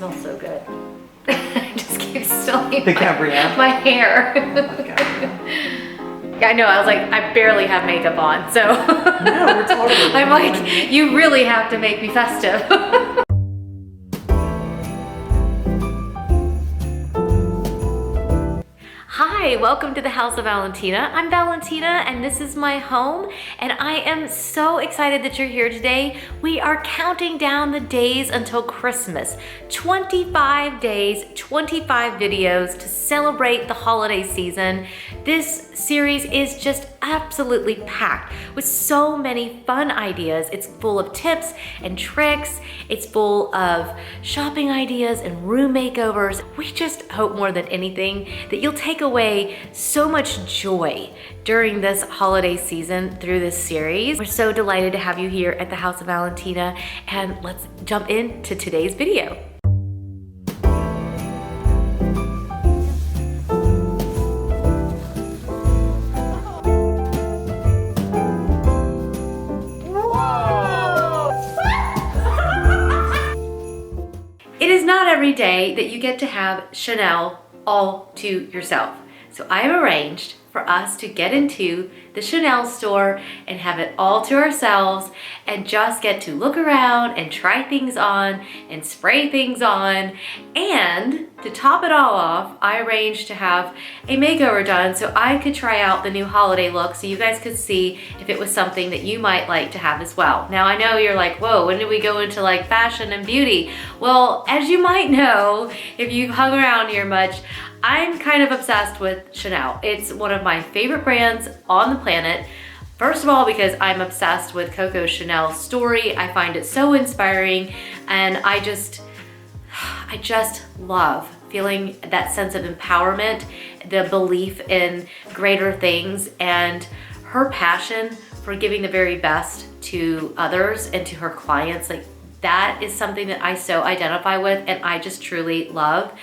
smells so good. I just keep stealing my hair. Yeah, I know, I was like, I barely have makeup on, so. No, we're totally. I'm like, you really have to make me festive. Hi, welcome to the House of Valentina. I'm Valentina and this is my home, and I am so excited that you're here today. We are counting down the days until Christmas. 25 days, 25 videos to celebrate the holiday season. This series is just absolutely packed with so many fun ideas. It's full of tips and tricks. It's full of shopping ideas and room makeovers. We just hope more than anything that you'll take away so much joy during this holiday season through this series. We're so delighted to have you here at the House of Valentina, and let's jump into today's video. It is not every day that you get to have Chanel all to yourself. So I have arranged for us to get into the Chanel store and have it all to ourselves and just get to look around and try things on and spray things on. And to top it all off, I arranged to have a makeover done so I could try out the new holiday look so you guys could see if it was something that you might like to have as well. Now I know you're like, whoa, when did we go into like fashion and beauty? Well, as you might know, if you've hung around here much, I'm kind of obsessed with Chanel. It's one of my favorite brands on the planet. First of all, because I'm obsessed with Coco Chanel's story. I find it so inspiring, and I just love feeling that sense of empowerment, the belief in greater things, and her passion for giving the very best to others and to her clients. Like, that is something that I so identify with and I just truly love.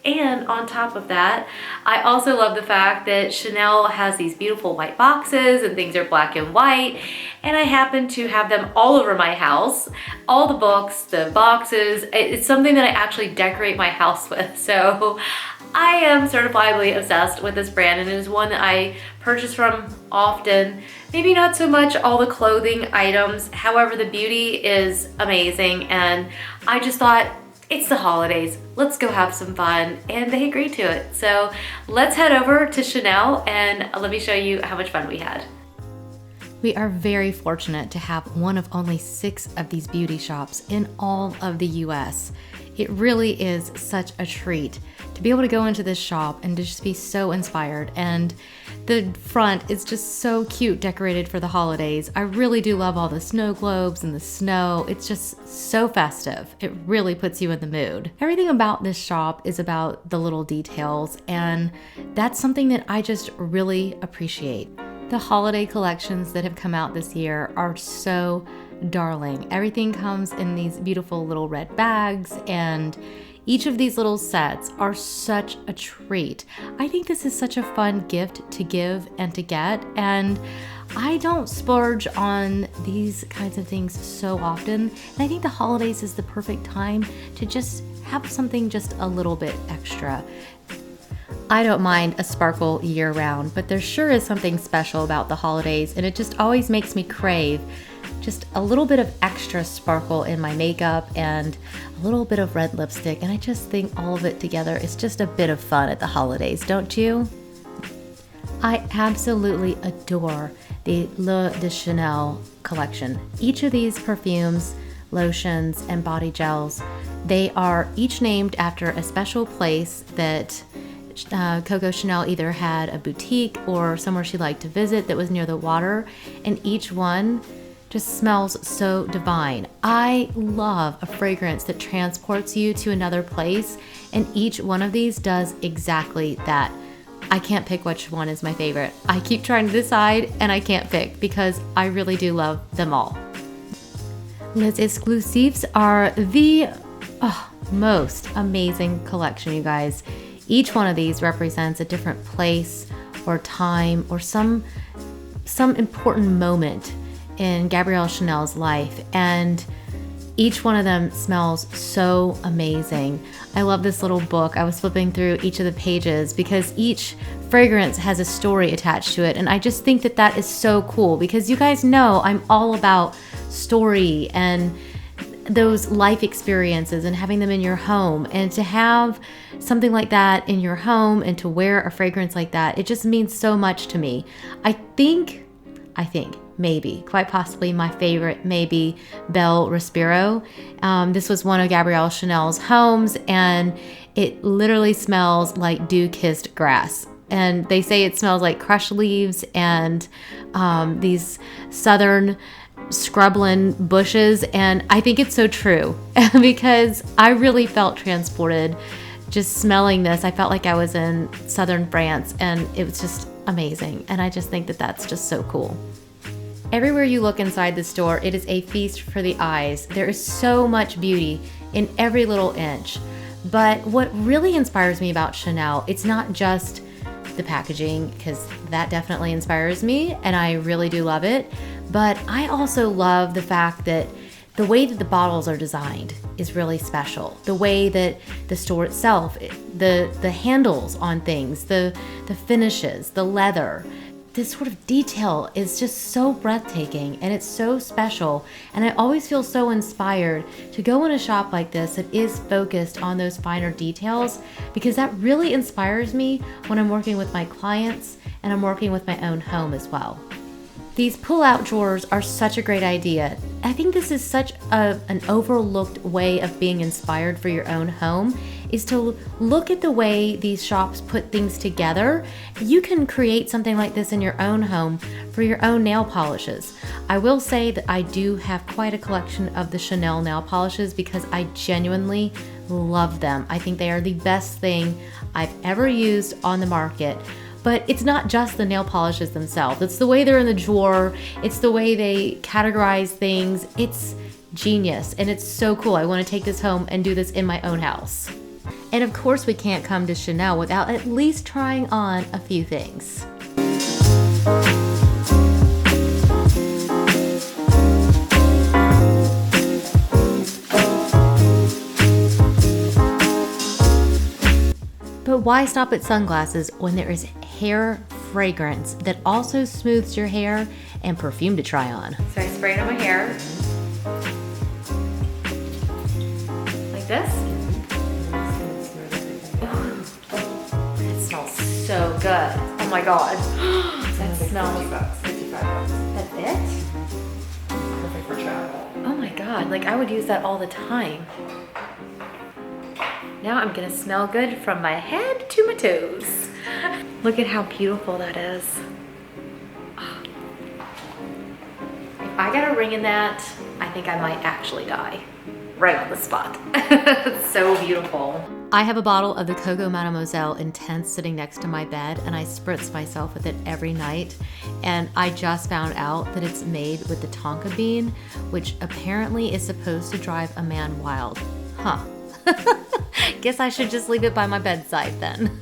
And on top of that, I also love the fact that Chanel has these beautiful white boxes and things are black and white, and I happen to have them all over my house. All the books, the boxes, it's something that I actually decorate my house with. So I am certifiably obsessed with this brand, and it is one that I purchase from often. Maybe not so much all the clothing items, however the beauty is amazing, and I just thought, it's the holidays, let's go have some fun, and they agreed to it. So let's head over to Chanel and let me show you how much fun we had. We are very fortunate to have one of only 6 of these beauty shops in all of the US. It really is such a treat to be able to go into this shop and to just be so inspired. And the front is just so cute, decorated for the holidays. I really do love all the snow globes and the snow. It's just so festive. It really puts you in the mood. Everything about this shop is about the little details, and that's something that I just really appreciate. The holiday collections that have come out this year are so darling. Everything comes in these beautiful little red bags, and each of these little sets are such a treat. I think this is such a fun gift to give and to get, and I don't splurge on these kinds of things so often, and I think the holidays is the perfect time to just have something just a little bit extra. I don't mind a sparkle year round, but there sure is something special about the holidays, and it just always makes me crave just a little bit of extra sparkle in my makeup and a little bit of red lipstick, and I just think all of it together is just a bit of fun at the holidays, don't you? I absolutely adore the Le de Chanel collection. Each of these perfumes, lotions, and body gels, they are each named after a special place that Coco Chanel either had a boutique or somewhere she liked to visit that was near the water, and each one just smells so divine. I love a fragrance that transports you to another place, and each one of these does exactly that. I can't pick which one is my favorite. I keep trying to decide and I can't pick because I really do love them all. Les Exclusives are the most amazing collection, you guys. Each one of these represents a different place or time or some important moment in Gabrielle Chanel's life, and Each one of them smells so amazing. I love this little book. I was flipping through each of the pages because each fragrance has a story attached to it. And I just think that that is so cool because you guys know I'm all about story and those life experiences and having them in your home. And to have something like that in your home and to wear a fragrance like that, it just means so much to me. I think maybe, quite possibly my favorite may be Belle Respiro. This was one of Gabrielle Chanel's homes, and it literally smells like dew-kissed grass. And they say it smells like crushed leaves and these southern scrubland bushes. And I think it's so true because I really felt transported just smelling this. I felt like I was in southern France, and it was just amazing. And I just think that that's just so cool. Everywhere you look inside the store, it is a feast for the eyes. There is so much beauty in every little inch. But what really inspires me about Chanel, it's not just the packaging, because that definitely inspires me and I really do love it. But I also love the fact that the way that the bottles are designed is really special. The way that the store itself, the handles on things, the finishes, the leather, this sort of detail is just so breathtaking and it's so special. And I always feel so inspired to go in a shop like this that is focused on those finer details, because that really inspires me when I'm working with my clients and I'm working with my own home as well. These pull-out drawers are such a great idea. I think this is such an overlooked way of being inspired for your own home, is to look at the way these shops put things together. You can create something like this in your own home for your own nail polishes. I will say that I do have quite a collection of the Chanel nail polishes because I genuinely love them. I think they are the best thing I've ever used on the market. But it's not just the nail polishes themselves. It's the way they're in the drawer. It's the way they categorize things. It's genius and it's so cool. I want to take this home and do this in my own house. And of course we can't come to Chanel without at least trying on a few things. But why stop at sunglasses when there is hair fragrance that also smooths your hair and perfume to try on? So I spray it on my hair. Like this. It smells so good. Oh my God. That smells. $55. That's it? Perfect for travel. Oh my God, like I would use that all the time. Now I'm gonna smell good from my head to my toes. Look at how beautiful that is. Oh. If I got a ring in that, I think I might actually die. Right on the spot. It's so beautiful. I have a bottle of the Coco Mademoiselle Intense sitting next to my bed, and I spritz myself with it every night. And I just found out that it's made with the tonka bean, which apparently is supposed to drive a man wild. Huh. Guess I should just leave it by my bedside then.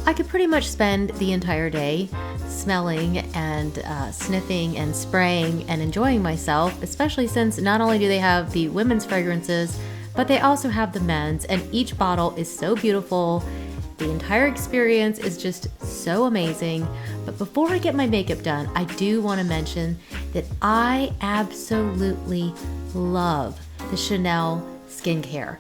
I could pretty much spend the entire day smelling and sniffing and spraying and enjoying myself, especially since not only do they have the women's fragrances, but they also have the men's, and each bottle is so beautiful. The entire experience is just so amazing. But before I get my makeup done, I do want to mention that I absolutely love the Chanel skincare.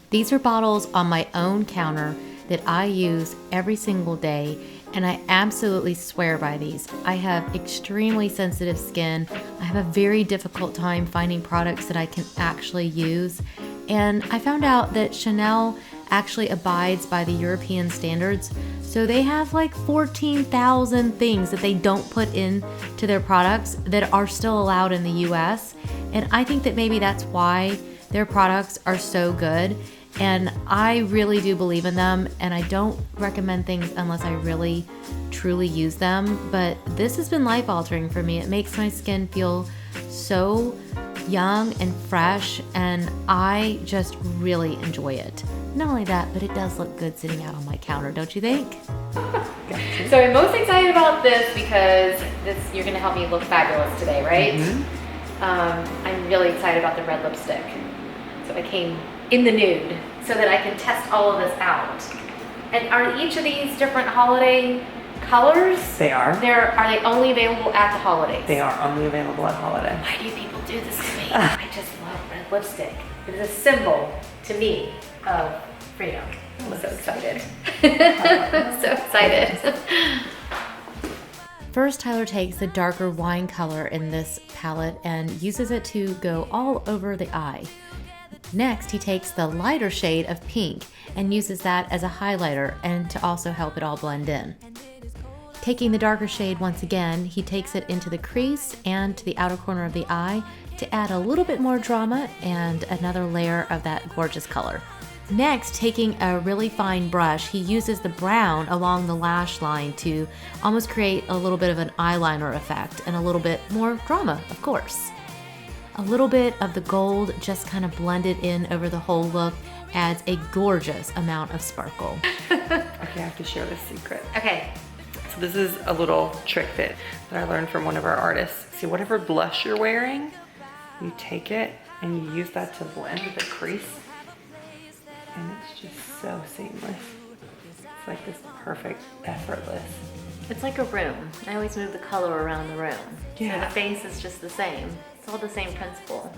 These are bottles on my own counter that I use every single day, and I absolutely swear by these. I have extremely sensitive skin. I have a very difficult time finding products that I can actually use, and I found out that Chanel actually abides by the European standards. So they have like 14,000 things that they don't put into their products that are still allowed in the US. And I think that maybe that's why their products are so good. And I really do believe in them, and I don't recommend things unless I really truly use them. But this has been life-altering for me. It makes my skin feel so young and fresh, and I just really enjoy it. Not only that, but it does look good sitting out on my counter, don't you think? So I'm most excited about this because you're gonna help me look fabulous today, right? Mm-hmm. I'm really excited about the red lipstick. So I came in the nude so that I can test all of this out. And are each of these different holiday colors? They are. Are they only available at the holidays? They are only available at holiday. Why do people do this to me? I just love red lipstick. It is a symbol to me of freedom. I'm so excited. So excited. First, Tyler takes the darker wine color in this palette and uses it to go all over the eye. Next, he takes the lighter shade of pink and uses that as a highlighter and to also help it all blend in. Taking the darker shade once again, he takes it into the crease and to the outer corner of the eye to add a little bit more drama and another layer of that gorgeous color. Next, taking a really fine brush, he uses the brown along the lash line to almost create a little bit of an eyeliner effect and a little bit more drama, of course. A little bit of the gold just kind of blended in over the whole look adds a gorgeous amount of sparkle. Okay, I have to share this secret. Okay. So this is a little trick that I learned from one of our artists. See, whatever blush you're wearing, you take it and you use that to blend the crease. And it's just so seamless. It's like this perfect, effortless. It's like a room. I always move the color around the room. Yeah. So the face is just the same. It's all the same principle.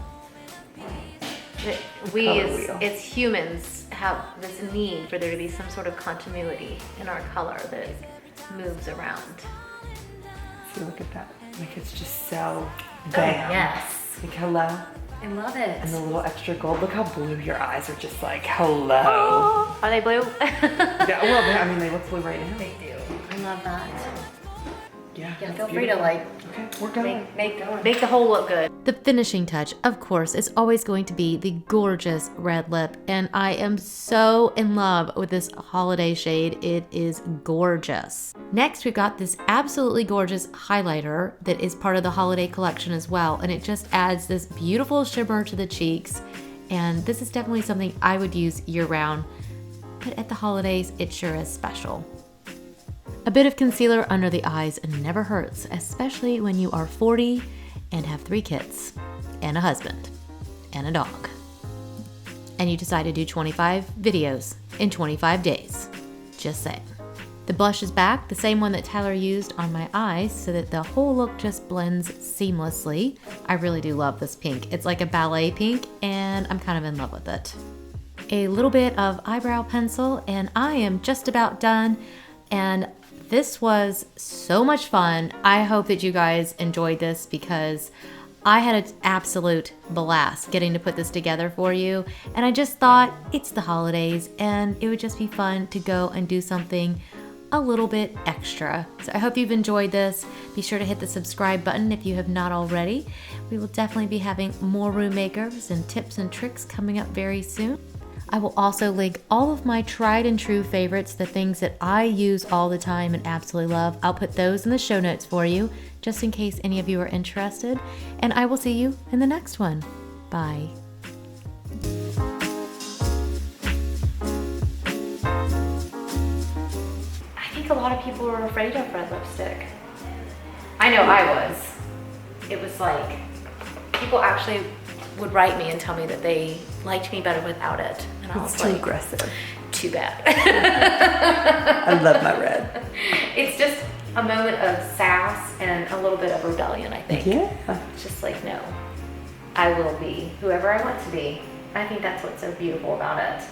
As humans have this need for there to be some sort of continuity in our color that moves around. See, look at that. Like it's just so bam. Oh, yes. Like hello. I love it. And the little extra gold. Look how blue your eyes are, just like hello. Oh, are they blue? Yeah, well, I mean, they look blue right now. They do. I love that. Yeah, Feel free to okay, we're going. Make the whole look good. The finishing touch, of course, is always going to be the gorgeous red lip, and I am so in love with this holiday shade. It is gorgeous. Next, we've got this absolutely gorgeous highlighter that is part of the holiday collection as well, and it just adds this beautiful shimmer to the cheeks, and this is definitely something I would use year-round, but at the holidays, it sure is special. A bit of concealer under the eyes never hurts, especially when you are 40 and have 3 kids and a husband and a dog. And you decide to do 25 videos in 25 days. Just saying. The blush is back, the same one that Tyler used on my eyes so that the whole look just blends seamlessly. I really do love this pink. It's like a ballet pink and I'm kind of in love with it. A little bit of eyebrow pencil and I am just about done. And this was so much fun. I hope that you guys enjoyed this because I had an absolute blast getting to put this together for you. And I just thought it's the holidays and it would just be fun to go and do something a little bit extra. So I hope you've enjoyed this. Be sure to hit the subscribe button if you have not already. We will definitely be having more room makers and tips and tricks coming up very soon. I will also link all of my tried and true favorites, the things that I use all the time and absolutely love. I'll put those in the show notes for you, just in case any of you are interested. And I will see you in the next one. Bye. I think a lot of people were afraid of red lipstick. I know I was. It was like, people actually would write me and tell me that they liked me better without it. And I was It's too like, aggressive. too bad. I love my red. It's just a moment of sass and a little bit of rebellion, I think. Yeah. It's just like, no, I will be whoever I want to be. I think that's what's so beautiful about it.